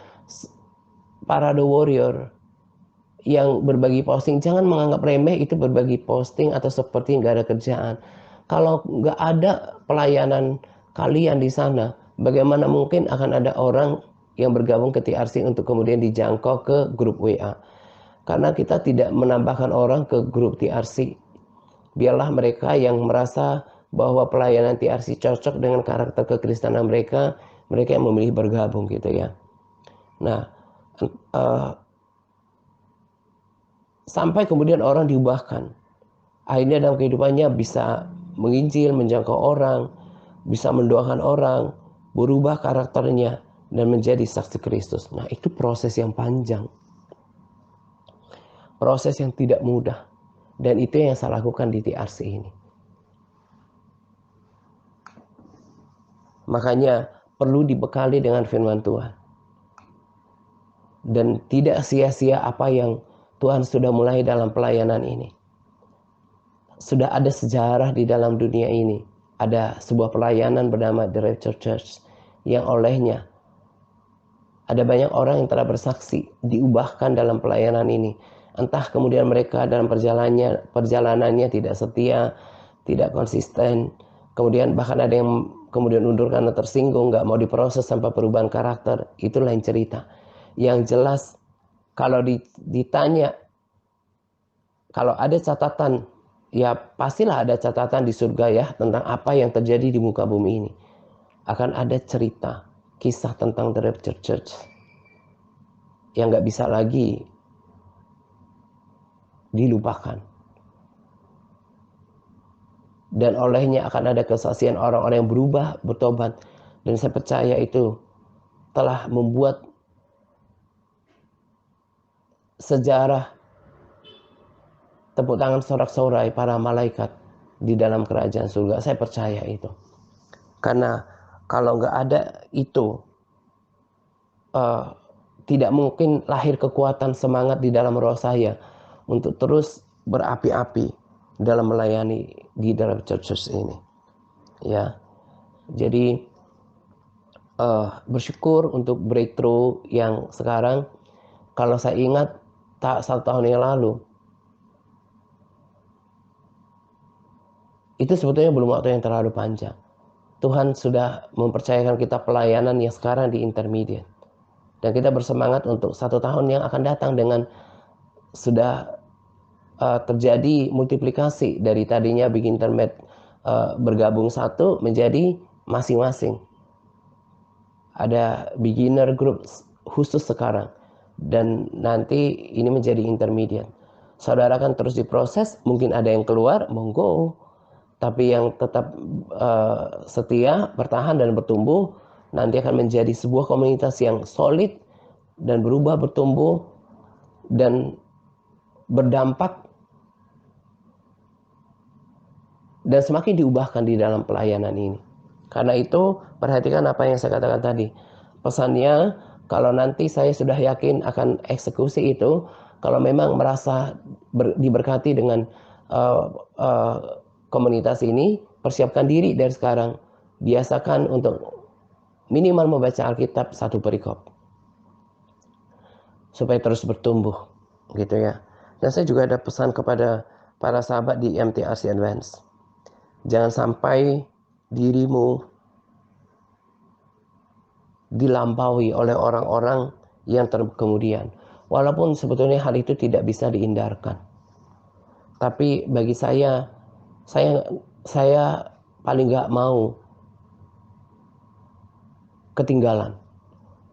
para the warrior yang berbagi posting jangan menganggap remeh itu berbagi posting atau seperti nggak ada kerjaan. Kalau nggak ada pelayanan kalian di sana, bagaimana mungkin akan ada orang yang bergabung ke TRC untuk kemudian dijangkau ke grup WA. Karena kita tidak menambahkan orang ke grup TRC. Biarlah mereka yang merasa bahwa pelayanan TRC cocok dengan karakter kekristenan mereka, mereka yang memilih bergabung gitu ya. Nah, sampai kemudian orang diubahkan. Akhirnya dalam kehidupannya bisa menginjil, menjangkau orang, bisa mendoakan orang, berubah karakternya, dan menjadi saksi Kristus. Nah, itu proses yang panjang. Proses yang tidak mudah. Dan itu yang saya lakukan di TRC ini. Makanya perlu dibekali dengan firman Tuhan. Dan tidak sia-sia apa yang Tuhan sudah mulai dalam pelayanan ini. Sudah ada sejarah di dalam dunia ini. Ada sebuah pelayanan bernama The Rapture Church yang olehnya ada banyak orang yang telah bersaksi diubahkan dalam pelayanan ini. Entah kemudian mereka dalam perjalanannya tidak setia, tidak konsisten. Kemudian bahkan ada yang kemudian undur karena tersinggung, nggak mau diproses sampai perubahan karakter. Itu lain cerita. Yang jelas kalau ditanya, kalau ada catatan, ya pastilah ada catatan di surga ya tentang apa yang terjadi di muka bumi ini. Akan ada cerita, kisah tentang The Rapture Church yang nggak bisa lagi dilupakan. Dan olehnya akan ada kesaksian orang-orang yang berubah, bertobat. Dan saya percaya itu telah membuat sejarah tepuk tangan sorak-sorai para malaikat di dalam kerajaan surga. Saya percaya itu. Karena kalau nggak ada itu, tidak mungkin lahir kekuatan semangat di dalam roh saya untuk terus berapi-api dalam melayani di dalam church ini. Ya, jadi bersyukur untuk breakthrough yang sekarang. Kalau saya ingat tak 1 tahun yang lalu, itu sebetulnya belum waktu yang terlalu panjang. Tuhan sudah mempercayakan kita pelayanan yang sekarang di intermediate. Dan kita bersemangat untuk 1 tahun yang akan datang dengan sudah terjadi multiplikasi dari tadinya Big Internet bergabung satu menjadi masing-masing. Ada beginner group khusus sekarang. Dan nanti ini menjadi intermediate. Saudara kan terus diproses, mungkin ada yang keluar, monggo. Tapi yang tetap setia, bertahan dan bertumbuh, nanti akan menjadi sebuah komunitas yang solid dan berubah, bertumbuh dan berdampak dan semakin diubahkan di dalam pelayanan ini. Karena itu perhatikan apa yang saya katakan tadi. Pesannya, kalau nanti saya sudah yakin akan eksekusi itu, kalau memang merasa diberkati dengan komunitas ini, persiapkan diri dari sekarang. Biasakan untuk minimal membaca Alkitab 1 perikop. Supaya terus bertumbuh. Gitu ya. Dan saya juga ada pesan kepada para sahabat di MTRC Advance. Jangan sampai dirimu dilampaui oleh orang-orang yang kemudian. Walaupun sebetulnya hal itu tidak bisa dihindarkan. Tapi bagi saya paling gak mau ketinggalan.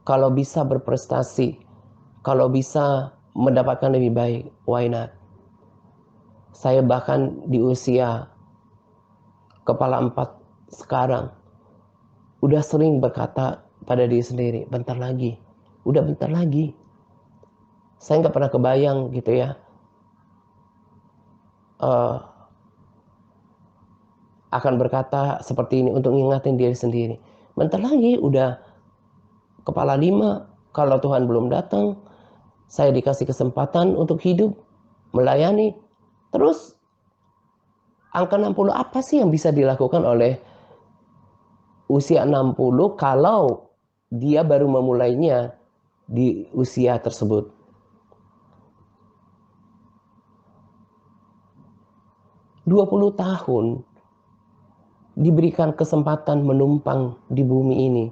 Kalau bisa berprestasi, kalau bisa mendapatkan lebih baik, why not? Saya bahkan di usia kepala 4 sekarang udah sering berkata pada diri sendiri, bentar lagi, udah bentar lagi. Saya nggak pernah kebayang gitu ya, akan berkata seperti ini untuk ngingatin diri sendiri. Bentar lagi udah kepala 5, kalau Tuhan belum datang, saya dikasih kesempatan untuk hidup, melayani. Terus angka 60 apa sih yang bisa dilakukan oleh usia 60 kalau dia baru memulainya di usia tersebut? "20 tahun diberikan kesempatan menumpang di bumi ini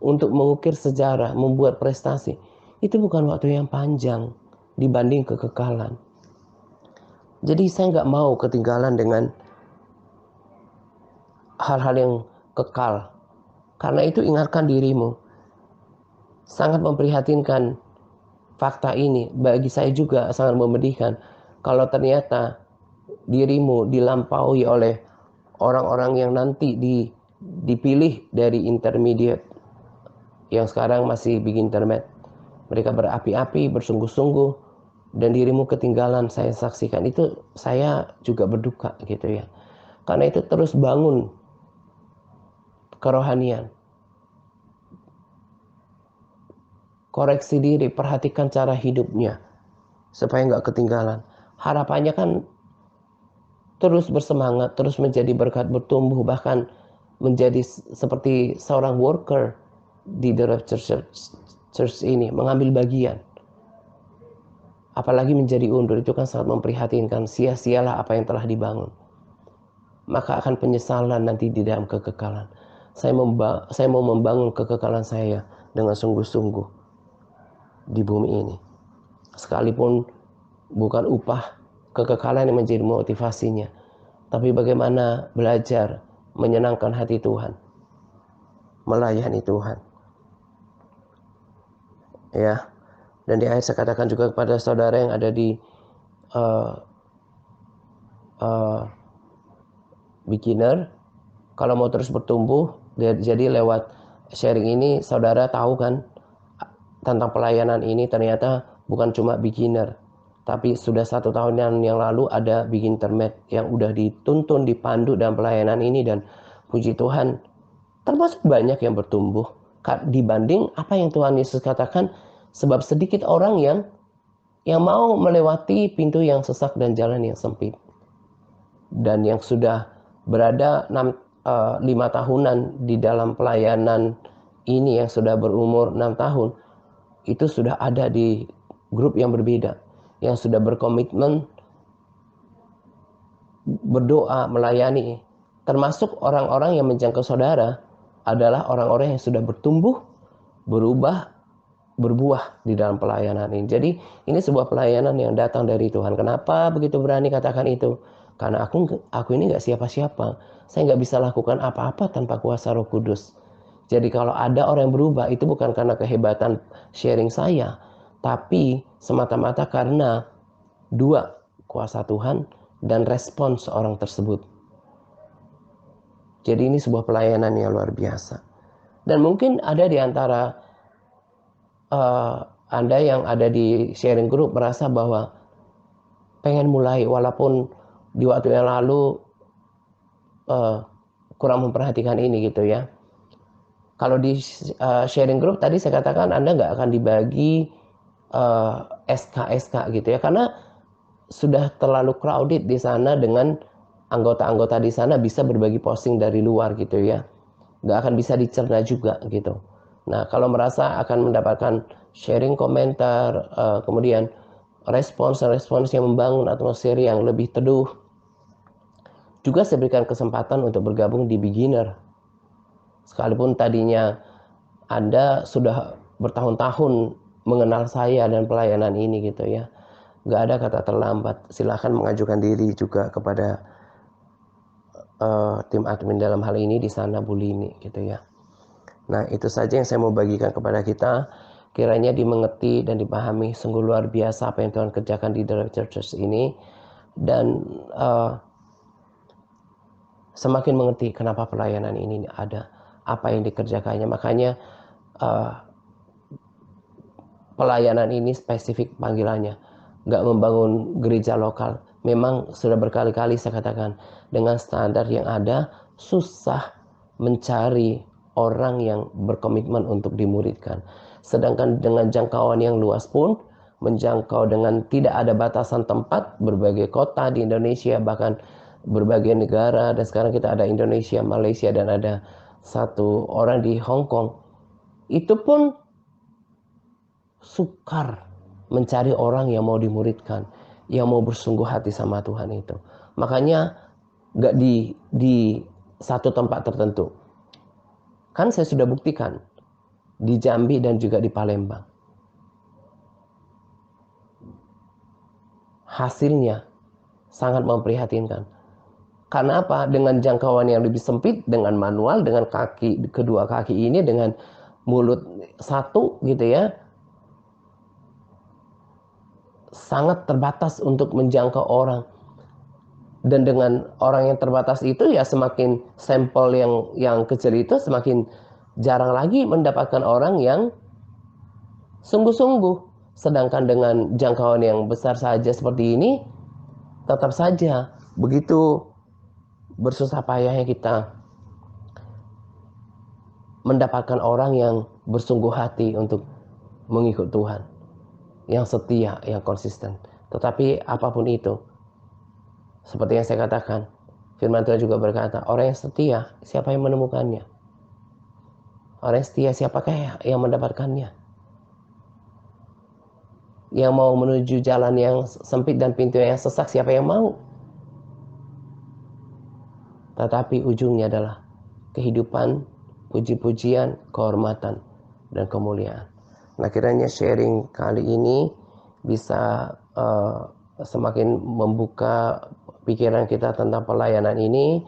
untuk mengukir sejarah, membuat prestasi. Itu bukan waktu yang panjang dibanding kekekalan. Jadi saya nggak mau ketinggalan dengan hal-hal yang kekal. Karena itu ingatkan dirimu. Sangat memprihatinkan fakta ini. Bagi saya juga sangat memedihkan. Kalau ternyata dirimu dilampaui oleh orang-orang yang nanti dipilih dari intermediate, yang sekarang masih bikin internet. Mereka berapi-api, bersungguh-sungguh, dan dirimu ketinggalan. Saya saksikan itu, saya juga berduka gitu ya. Karena itu terus bangun kerohanian, koreksi diri, perhatikan cara hidupnya supaya nggak ketinggalan. Harapannya kan terus bersemangat, terus menjadi berkat, bertumbuh, bahkan menjadi seperti seorang worker di The Rapture Church ini, mengambil bagian. Apalagi menjadi undur, itu kan sangat memprihatinkan. Sia-sialah apa yang telah dibangun. Maka akan penyesalan nanti di dalam kekekalan. Saya mau membangun kekekalan saya dengan sungguh-sungguh di bumi ini. Sekalipun bukan upah kekekalan yang menjadi motivasinya, tapi bagaimana belajar menyenangkan hati Tuhan, melayani Tuhan. Ya. Dan di akhir saya katakan juga kepada saudara yang ada di beginner, kalau mau terus bertumbuh, jadi lewat sharing ini saudara tahu kan tentang pelayanan ini, ternyata bukan cuma beginner, tapi sudah 1 tahun yang lalu ada Big Intermediate yang udah dituntun, dipandu dalam pelayanan ini, dan puji Tuhan termasuk banyak yang bertumbuh dibanding apa yang Tuhan Yesus katakan, sebab sedikit orang yang mau melewati pintu yang sesak dan jalan yang sempit. Dan yang sudah berada 5 tahunan di dalam pelayanan ini, yang sudah berumur 6 tahun, itu sudah ada di grup yang berbeda, yang sudah berkomitmen berdoa, melayani. Termasuk orang-orang yang menjangkau saudara adalah orang-orang yang sudah bertumbuh, berubah, berbuah di dalam pelayanan ini. Jadi ini sebuah pelayanan yang datang dari Tuhan. Kenapa begitu berani katakan itu? Karena aku ini gak siapa-siapa. Saya gak bisa lakukan apa-apa tanpa kuasa Roh Kudus. Jadi kalau ada orang yang berubah, itu bukan karena kehebatan sharing saya, tapi semata-mata karena 2, kuasa Tuhan dan respons orang tersebut. Jadi ini sebuah pelayanan yang luar biasa. Dan mungkin ada di antara Anda yang ada di sharing group merasa bahwa pengen mulai, walaupun di waktu yang lalu kurang memperhatikan ini gitu ya. Kalau di sharing group tadi saya katakan Anda nggak akan dibagi SK gitu ya, karena sudah terlalu crowded di sana dengan anggota-anggota di sana bisa berbagi posting dari luar gitu ya. Nggak akan bisa dicerna juga gitu. Nah, kalau merasa akan mendapatkan sharing komentar, kemudian respons yang membangun atmosfer yang lebih teduh, juga saya berikan kesempatan untuk bergabung di beginner. Sekalipun tadinya Anda sudah bertahun-tahun mengenal saya dan pelayanan ini gitu ya, nggak ada kata terlambat. Silahkan mengajukan diri juga kepada tim admin dalam hal ini di sana, Bu Lini gitu ya. Nah, itu saja yang saya mau bagikan kepada kita. Kiranya dimengerti dan dipahami. Sungguh luar biasa apa yang Tuhan kerjakan di The Rapture Church ini. Dan semakin mengerti kenapa pelayanan ini ada, apa yang dikerjakannya. Makanya pelayanan ini spesifik panggilannya. Nggak membangun gereja lokal. Memang sudah berkali-kali saya katakan, dengan standar yang ada, susah mencari orang yang berkomitmen untuk dimuridkan. Sedangkan dengan jangkauan yang luas pun, menjangkau dengan tidak ada batasan tempat, berbagai kota di Indonesia, bahkan berbagai negara, dan sekarang kita ada Indonesia, Malaysia, dan ada 1 orang di Hong Kong. Itu pun sukar mencari orang yang mau dimuridkan, yang mau bersungguh hati sama Tuhan itu. Makanya gak di satu tempat tertentu. Kan saya sudah buktikan di Jambi dan juga di Palembang. hasilnya sangat memprihatinkan. Karena apa? Dengan jangkauan yang lebih sempit, dengan manual, dengan kedua kaki ini, dengan mulut satu gitu ya, sangat terbatas untuk menjangkau orang. Dan dengan orang yang terbatas itu ya semakin sampel yang kecil itu semakin jarang lagi mendapatkan orang yang sungguh-sungguh. Sedangkan dengan jangkauan yang besar saja seperti ini, tetap saja begitu bersusah payahnya kita mendapatkan orang yang bersungguh hati untuk mengikut Tuhan, yang setia, yang konsisten. Tetapi apapun itu, seperti yang saya katakan, firman Tuhan juga berkata, orang yang setia, siapa yang menemukannya? Orang yang setia, siapakah yang mendapatkannya? Yang mau menuju jalan yang sempit dan pintu yang sesak, siapa yang mau? Tetapi ujungnya adalah kehidupan, puji-pujian, kehormatan, dan kemuliaan. Nah, kiranya sharing kali ini bisa semakin membuka pikiran kita tentang pelayanan ini,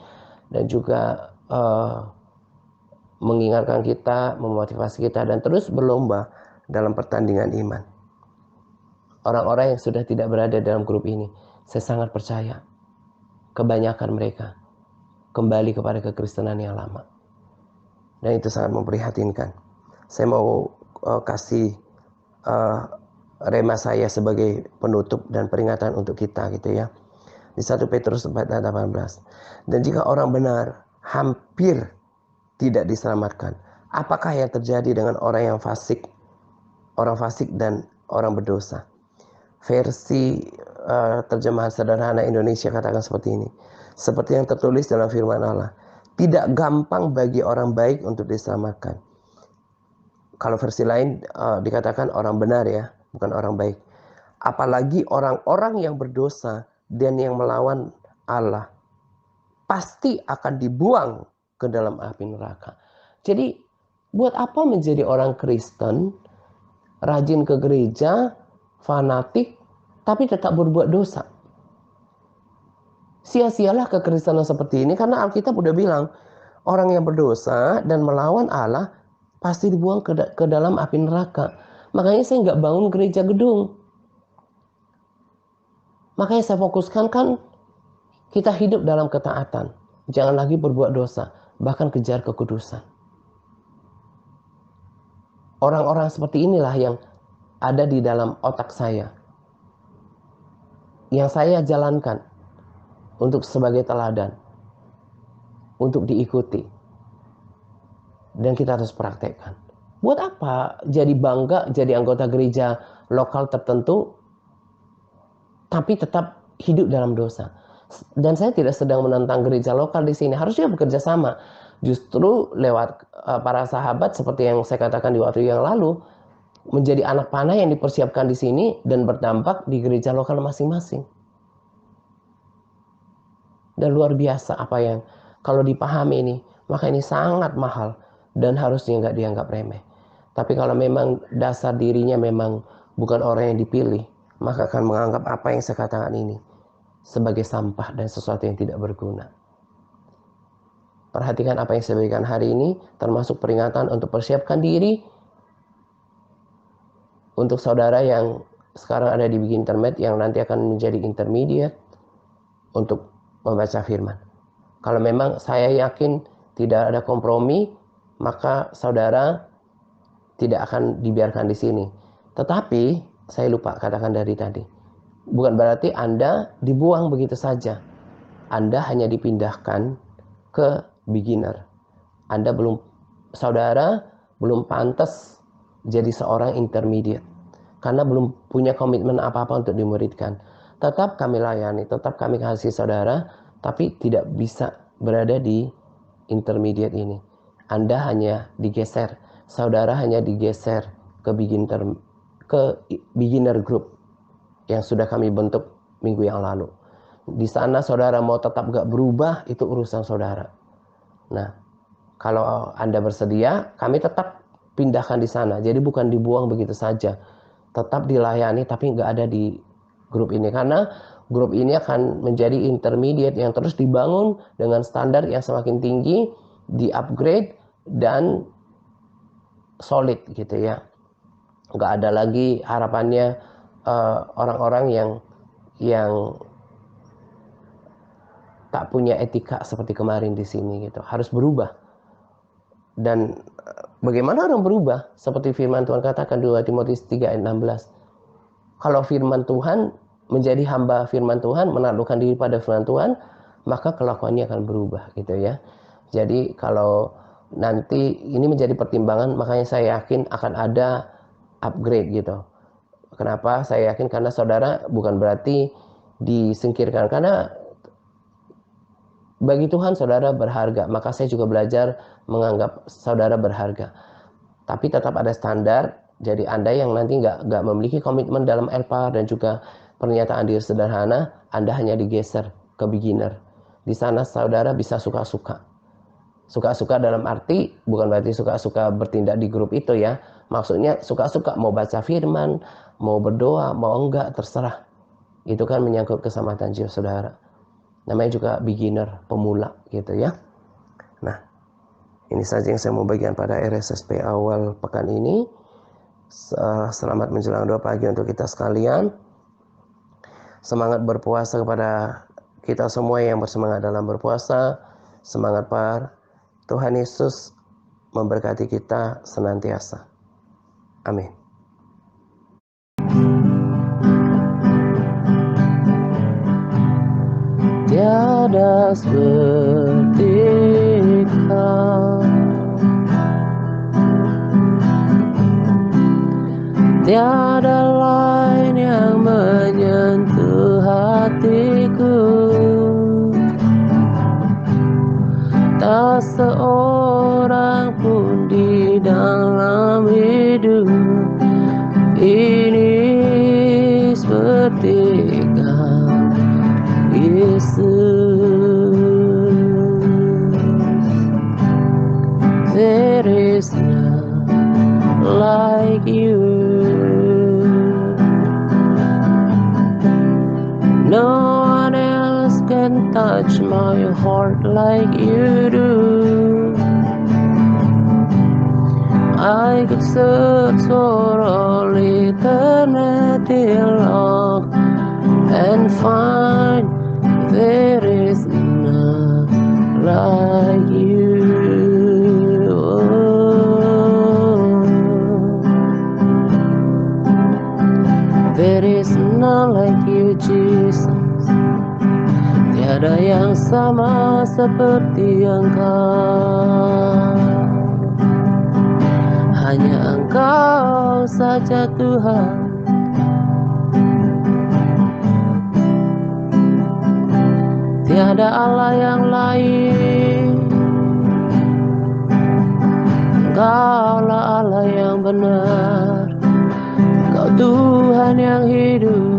dan juga mengingatkan kita, memotivasi kita, dan terus berlomba dalam pertandingan iman. Orang-orang yang sudah tidak berada dalam grup ini, saya sangat percaya kebanyakan mereka kembali kepada kekristenan yang lama. Dan itu sangat memprihatinkan. Saya mau kasih rema saya sebagai penutup dan peringatan untuk kita gitu ya. Di 1 Petrus 4:18. Dan jika orang benar hampir tidak diselamatkan, apakah yang terjadi dengan orang fasik dan orang berdosa? Versi terjemahan sederhana Indonesia katakan seperti ini. Seperti yang tertulis dalam firman Allah, tidak gampang bagi orang baik untuk diselamatkan. Kalau versi lain dikatakan orang benar ya, bukan orang baik. Apalagi orang-orang yang berdosa dan yang melawan Allah pasti akan dibuang ke dalam api neraka. Jadi buat apa menjadi orang Kristen, rajin ke gereja, fanatik, tapi tetap berbuat dosa? Sia-sialah kekristenan seperti ini, karena Alkitab udah bilang, orang yang berdosa dan melawan Allah pasti dibuang ke dalam api neraka. Makanya saya nggak bangun gereja gedung. Makanya saya fokuskan kan kita hidup dalam ketaatan. Jangan lagi berbuat dosa, bahkan kejar kekudusan. Orang-orang seperti inilah yang ada di dalam otak saya, yang saya jalankan untuk sebagai teladan, untuk diikuti. Dan kita harus praktekkan. Buat apa jadi bangga jadi anggota gereja lokal tertentu, tapi tetap hidup dalam dosa? Dan saya tidak sedang menentang gereja lokal di sini, harusnya bekerja sama. Justru lewat para sahabat seperti yang saya katakan di waktu yang lalu, menjadi anak panah yang dipersiapkan di sini dan berdampak di gereja lokal masing-masing. Dan luar biasa apa yang kalau dipahami ini, maka ini sangat mahal dan harusnya nggak dianggap remeh. Tapi kalau memang dasar dirinya memang bukan orang yang dipilih, maka akan menganggap apa yang saya katakan ini sebagai sampah dan sesuatu yang tidak berguna. Perhatikan apa yang saya berikan hari ini, termasuk peringatan untuk persiapkan diri untuk saudara yang sekarang ada di beginner intermediate, yang nanti akan menjadi intermediate untuk membaca firman. Kalau memang saya yakin tidak ada kompromi, maka saudara tidak akan dibiarkan di sini. Tetapi saya lupa katakan dari tadi, bukan berarti Anda dibuang begitu saja. Anda hanya dipindahkan ke beginner. Saudara belum pantas jadi seorang intermediate, karena belum punya komitmen apa-apa untuk dimuridkan. Tetap kami layani, tetap kami kasih saudara, tapi tidak bisa berada di intermediate ini. Anda hanya digeser, saudara hanya digeser ke beginner group yang sudah kami bentuk minggu yang lalu. Di sana saudara mau tetap gak berubah, itu urusan saudara. Nah, kalau Anda bersedia, kami tetap pindahkan di sana. Jadi bukan dibuang begitu saja, tetap dilayani tapi gak ada di grup ini, karena grup ini akan menjadi intermediate yang terus dibangun dengan standar yang semakin tinggi, di-upgrade dan solid gitu ya. Nggak ada lagi harapannya orang-orang yang tak punya etika seperti kemarin di sini gitu. Harus berubah. Dan bagaimana orang berubah? Seperti firman Tuhan katakan 2 Timotius 3 ayat 16. Kalau firman Tuhan menjadi hamba firman Tuhan, menaklukkan diri pada firman Tuhan, maka kelakuannya akan berubah gitu ya. Jadi kalau nanti ini menjadi pertimbangan, makanya saya yakin akan ada upgrade gitu. Kenapa saya yakin? Karena saudara bukan berarti disingkirkan, karena bagi Tuhan saudara berharga, maka saya juga belajar menganggap saudara berharga. Tapi tetap ada standar. Jadi Anda yang nanti nggak memiliki komitmen dalam Elpa dan juga pernyataan diri sederhana, Anda hanya digeser ke beginner. Di sana saudara bisa suka-suka. Suka-suka dalam arti bukan berarti suka-suka bertindak di grup itu ya. Maksudnya suka-suka mau baca firman, mau berdoa, mau enggak, terserah. Itu kan menyangkut keselamatan jiwa saudara. Namanya juga beginner, pemula gitu ya. Nah, ini saja yang saya mau bagikan pada RSSP awal pekan ini. Selamat menjelang 2 pagi untuk kita sekalian. Semangat berpuasa kepada kita semua yang bersemangat dalam berpuasa. Semangat par. Tuhan Yesus memberkati kita senantiasa. Amin. Tiada seperti Kau, tiada lain yang menyentuh hatiku, tak seorang pun di dalam hidup ini seperti Kau, Yesus. There is none like you. No one else can touch my heart like you do. I could search for all eternity long and find there is none like you. There is none like you, Jesus. Tiada yang sama seperti Engkau. Hanya Engkau saja Tuhan. Tiada Allah yang lain. Engkaulah Allah yang benar. Kau Tuhan yang hidup.